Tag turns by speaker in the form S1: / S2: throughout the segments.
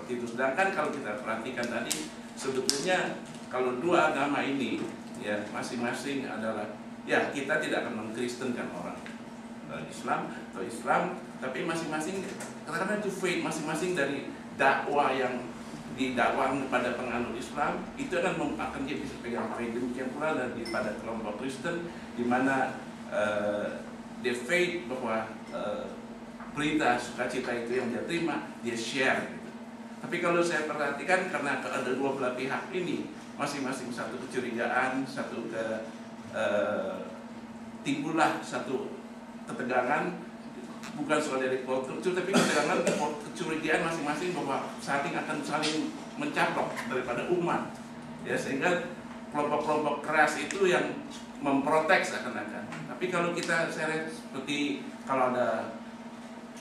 S1: seperti itu. Sedangkan kalau kita perhatikan tadi, sebetulnya kalau dua agama ini ya masing-masing adalah, ya kita tidak akan mengkristenkan orang Islam atau Islam, tapi masing-masing karena itu faith, masing-masing dari dakwah yang didakwahkan kepada penganut Islam itu akan dia bisa pegang faith. Demikian pula daripada kelompok Kristen di mana the faith bahwa berita sukacita itu yang dia terima, dia share gitu. Tapi kalau saya perhatikan, karena ada dua belah pihak ini masing-masing satu kecurigaan, satu timbullah satu ketegangan, bukan soal dari kultur, tapi ketegangan, kecurigaan masing-masing bahwa akan saling mencaplok daripada umat, ya, sehingga kelompok-kelompok keras itu yang memprotek seakan-akan. Tapi kalau saya lihat seperti kalau ada,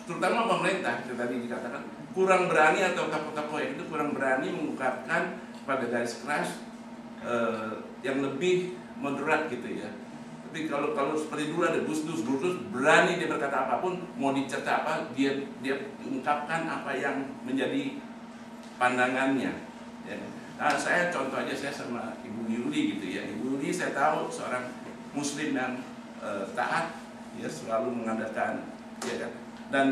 S1: terutama pemerintah, itu tadi dikatakan kurang berani, atau tokoh-tokoh yang itu kurang berani mengungkapkan pada garis keras yang lebih moderat gitu ya. Tapi kalau seperti dulu ada Gus Dus berani dia berkata apapun, mau dicerca apa dia ungkapkan apa yang menjadi pandangannya. Ya. Nah, saya contoh aja, saya sama Ibu Yuli gitu ya. Ibu Yuli saya tahu seorang Muslim yang taat, ya, selalu mengadakan, ya kan. Dan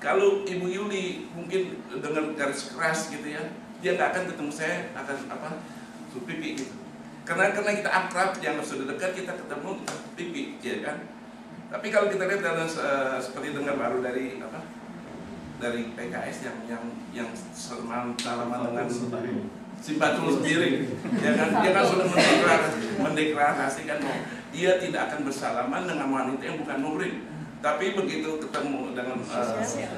S1: kalau Ibu Yuli mungkin dengar garis keras gitu ya, dia nggak akan ketemu saya, akan pipi gitu. Karena kita akrab, yang sudah dekat kita ketemu pipi, ya kan. Tapi kalau kita lihat dalam seperti dengar baru dari PKS yang salaman dengan Simpatul sendiri, ya kan, dia kan sudah mendeklarasikan bahwa dia tidak akan bersalaman dengan wanita yang bukan muhrim. Tapi begitu ketemu dengan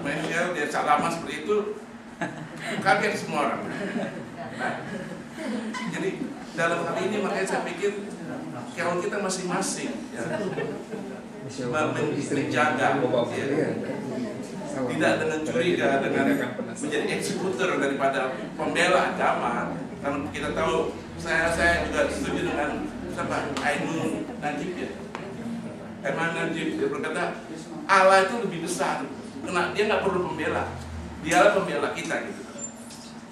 S1: Michelle, dia salaman seperti itu, kaget semua orang. Nah, jadi dalam hal ini makanya saya pikir kalau kita masing-masing ya, menjaga, ya, tidak dengan curiga, dengan menjadi eksekutor daripada pembela agama. Karena kita tahu, saya juga setuju dengan siapa, Ainul Najib ya. Aiman Najib dia berkata Allah itu lebih besar, karena dia nggak perlu pembela, dialah pembela kita gitu.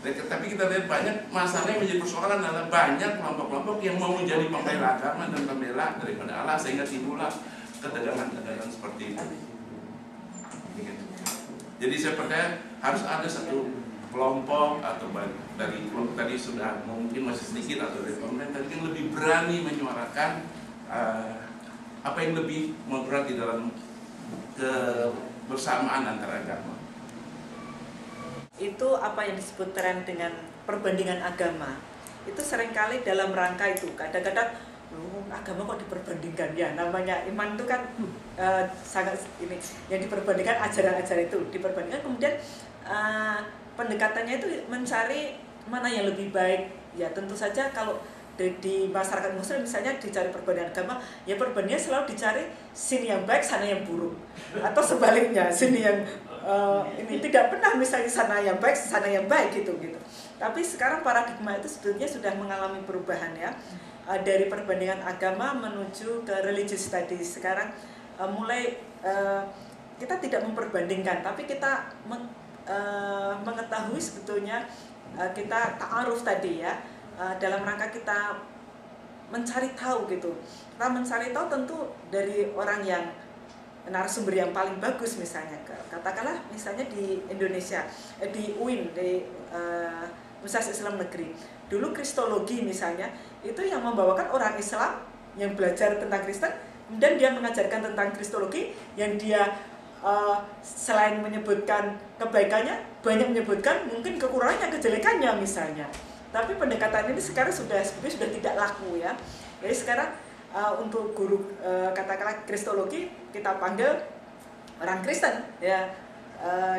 S1: Tapi kita lihat banyak masalah yang menjadi persoalan adalah banyak kelompok-kelompok yang mau menjadi pembela agama dan pembela daripada Allah, sehingga timbullah ketegangan-ketegangan seperti itu. Jadi saya percaya harus ada satu kelompok atau dari kelompok tadi sudah mungkin masih sedikit, atau dari pemerintah yang lebih berani menyuarakan apa yang lebih moderat di dalam kebersamaan antara agama.
S2: Itu apa yang disebut tren dengan perbandingan agama. Itu seringkali dalam rangka itu, kadang-kadang agama kok diperbandingkan, ya namanya iman itu kan sangat ini yang diperbandingkan, ajaran-ajaran itu diperbandingkan, kemudian pendekatannya itu mencari mana yang lebih baik. Ya tentu saja kalau di masyarakat Muslim misalnya dicari perbandingan agama, ya perbandingan selalu dicari sini yang baik, sana yang buruk, atau sebaliknya sini yang ini tidak pernah misalnya sana yang baik, sana yang baik gitu. Tapi sekarang paradigma itu sebetulnya sudah mengalami perubahan ya, dari perbandingan agama menuju ke religious studies. Sekarang mulai kita tidak memperbandingkan, tapi kita mengetahui sebetulnya kita ta'aruf tadi ya, dalam rangka kita mencari tahu gitu. Kita mencari tahu tentu dari orang yang narasumber yang paling bagus, misalnya katakanlah misalnya di Indonesia, di UIN, di Universitas Islam Negeri. Dulu kristologi misalnya itu yang membawakan orang Islam yang belajar tentang Kristen, dan dia mengajarkan tentang kristologi yang dia selain menyebutkan kebaikannya, banyak menyebutkan mungkin kekurangannya, kejelekannya misalnya. Tapi pendekatan ini sekarang sudah tidak laku ya. Jadi sekarang untuk guru katakanlah kristologi kita panggil orang Kristen ya,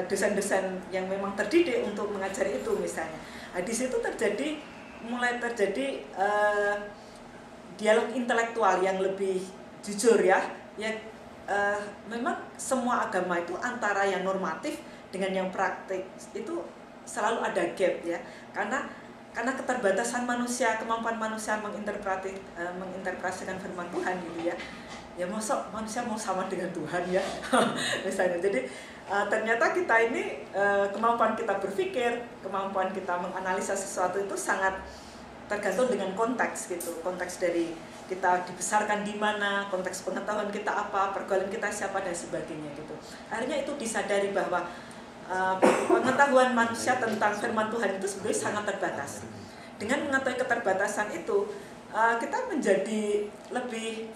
S2: dosen-dosen yang memang terdidik untuk mengajari itu misalnya. Nah, di situ mulai terjadi dialog intelektual yang lebih jujur ya. Memang semua agama itu antara yang normatif dengan yang praktik itu selalu ada gap ya, karena keterbatasan manusia, kemampuan manusia menginterpretasikan firman Tuhan gitu ya. ya masa manusia mau sama dengan Tuhan ya misalnya. Jadi ternyata kita ini kemampuan kita berpikir, kemampuan kita menganalisa sesuatu itu sangat tergantung dengan konteks gitu, konteks dari kita dibesarkan di mana, konteks pengetahuan kita apa, pergaulan kita siapa dan sebagainya gitu. Akhirnya itu disadari bahwa pengetahuan manusia tentang firman Tuhan itu sebenarnya sangat terbatas. Dengan mengetahui keterbatasan itu, kita menjadi lebih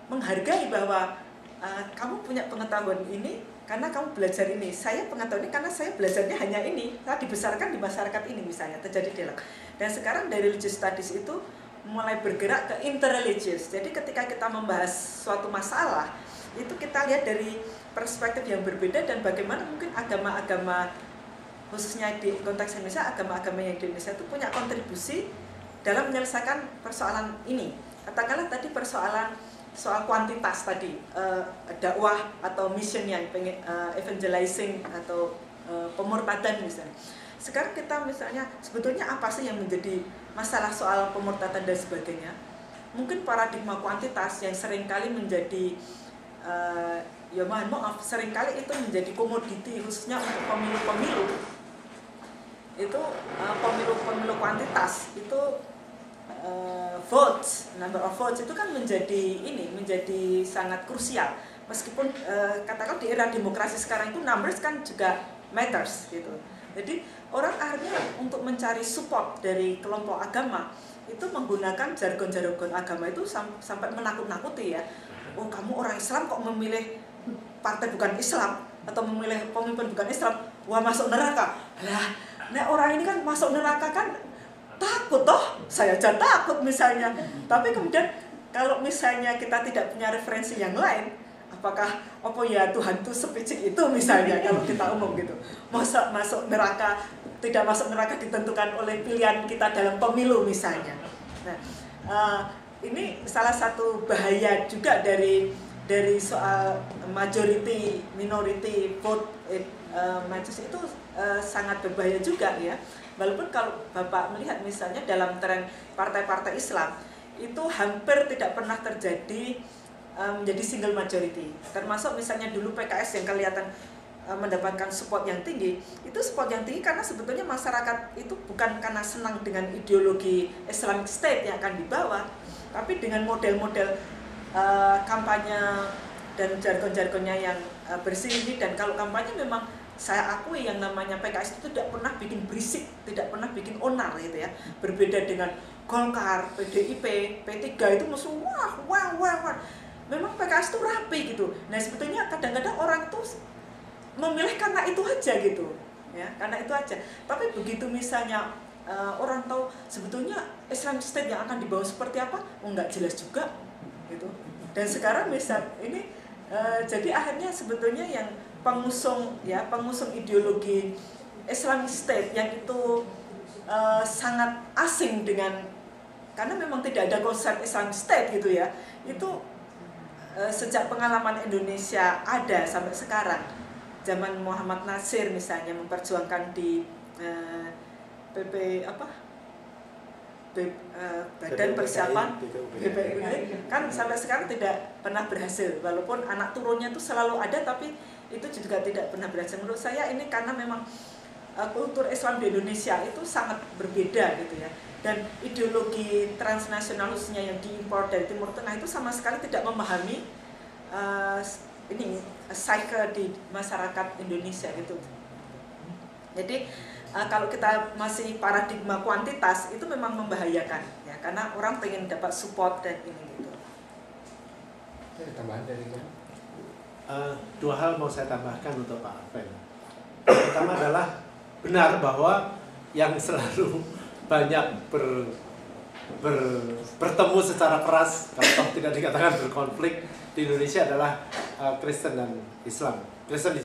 S2: menghargai bahwa kamu punya pengetahuan ini karena kamu belajar ini. Saya pengetahuan ini karena saya belajarnya hanya ini. Saya dibesarkan di masyarakat ini misalnya, terjadi dialog. Dan sekarang dari religious studies itu mulai bergerak ke interreligious. Jadi ketika kita membahas suatu masalah, itu kita lihat dari perspektif yang berbeda dan bagaimana mungkin agama-agama khususnya di konteks Indonesia, agama-agama yang di Indonesia itu punya kontribusi dalam menyelesaikan persoalan ini. Katakanlah tadi persoalan soal kuantitas tadi, dakwah atau mission yang pengen evangelizing atau pemurtadan misalnya. Sekarang kita misalnya sebetulnya apa sih yang menjadi masalah soal pemurtadan dan sebagainya? Mungkin paradigma kuantitas yang seringkali menjadi ya mohon maaf, seringkali itu menjadi komoditi khususnya untuk pemilu-pemilu. Itu pemilu-pemilu kuantitas itu votes, number of votes itu kan menjadi sangat krusial. Meskipun katakan di era demokrasi sekarang itu numbers kan juga matters gitu. Jadi orang akhirnya untuk mencari support dari kelompok agama itu menggunakan jargon-jargon agama itu sampai menakut-nakuti ya. Oh, kamu orang Islam kok memilih partai bukan Islam atau memilih pemimpin bukan Islam, wah masuk neraka. Lah, nah orang ini kan masuk neraka kan takut toh, saya aja takut misalnya. Tapi kemudian kalau misalnya kita tidak punya referensi yang lain, apakah apa ya Tuhan tuh sepicik itu misalnya kalau kita umum gitu. Masuk neraka, tidak masuk neraka ditentukan oleh pilihan kita dalam pemilu misalnya. Nah, ini salah satu bahaya juga dari soal majority minority vote majus itu sangat berbahaya juga ya. Walaupun kalau Bapak melihat misalnya dalam tren partai-partai Islam itu hampir tidak pernah terjadi menjadi single majority. Termasuk misalnya dulu PKS yang kelihatan mendapatkan support yang tinggi, itu support yang tinggi karena sebetulnya masyarakat itu bukan karena senang dengan ideologi Islamic State yang akan dibawa, tapi dengan model-model kampanye dan jargon-jargonnya yang bersih ini. Dan kalau kampanye memang saya akui yang namanya PKS itu tidak pernah bikin berisik, tidak pernah bikin onar gitu ya. Berbeda dengan Golkar, PDIP, P3 itu musuh wah. Memang PKS itu rapi gitu. Nah sebetulnya kadang-kadang orang tuh memilih karena itu aja gitu, ya karena itu aja. Tapi begitu misalnya orang tahu sebetulnya Islamic State yang akan dibawa seperti apa, nggak jelas juga gitu. Dan sekarang misal ini jadi akhirnya sebetulnya yang pengusung ideologi Islamic State yang itu sangat asing dengan, karena memang tidak ada konsep Islamic State gitu ya. Itu sejak pengalaman Indonesia ada sampai sekarang. Zaman Muhammad Nasir misalnya memperjuangkan di Badan Persiapan BPUI kan sampai sekarang tidak pernah berhasil, walaupun anak turunnya itu selalu ada tapi itu juga tidak pernah berhasil. Menurut saya ini karena memang kultur Islam di Indonesia itu sangat berbeda gitu ya, dan ideologi transnasional khususnya yang diimpor dari Timur Tengah itu sama sekali tidak memahami cycle di masyarakat Indonesia gitu. Jadi kalau kita masih paradigma kuantitas itu memang membahayakan ya, karena orang pengen dapat support dan ini gitu.
S3: Tambahan dari kamu? Dua hal mau saya tambahkan untuk Pak Arven. Pertama adalah benar bahwa yang selalu banyak bertemu secara keras, kalau tidak dikatakan berkonflik di Indonesia adalah Kristen dan Islam. Kristen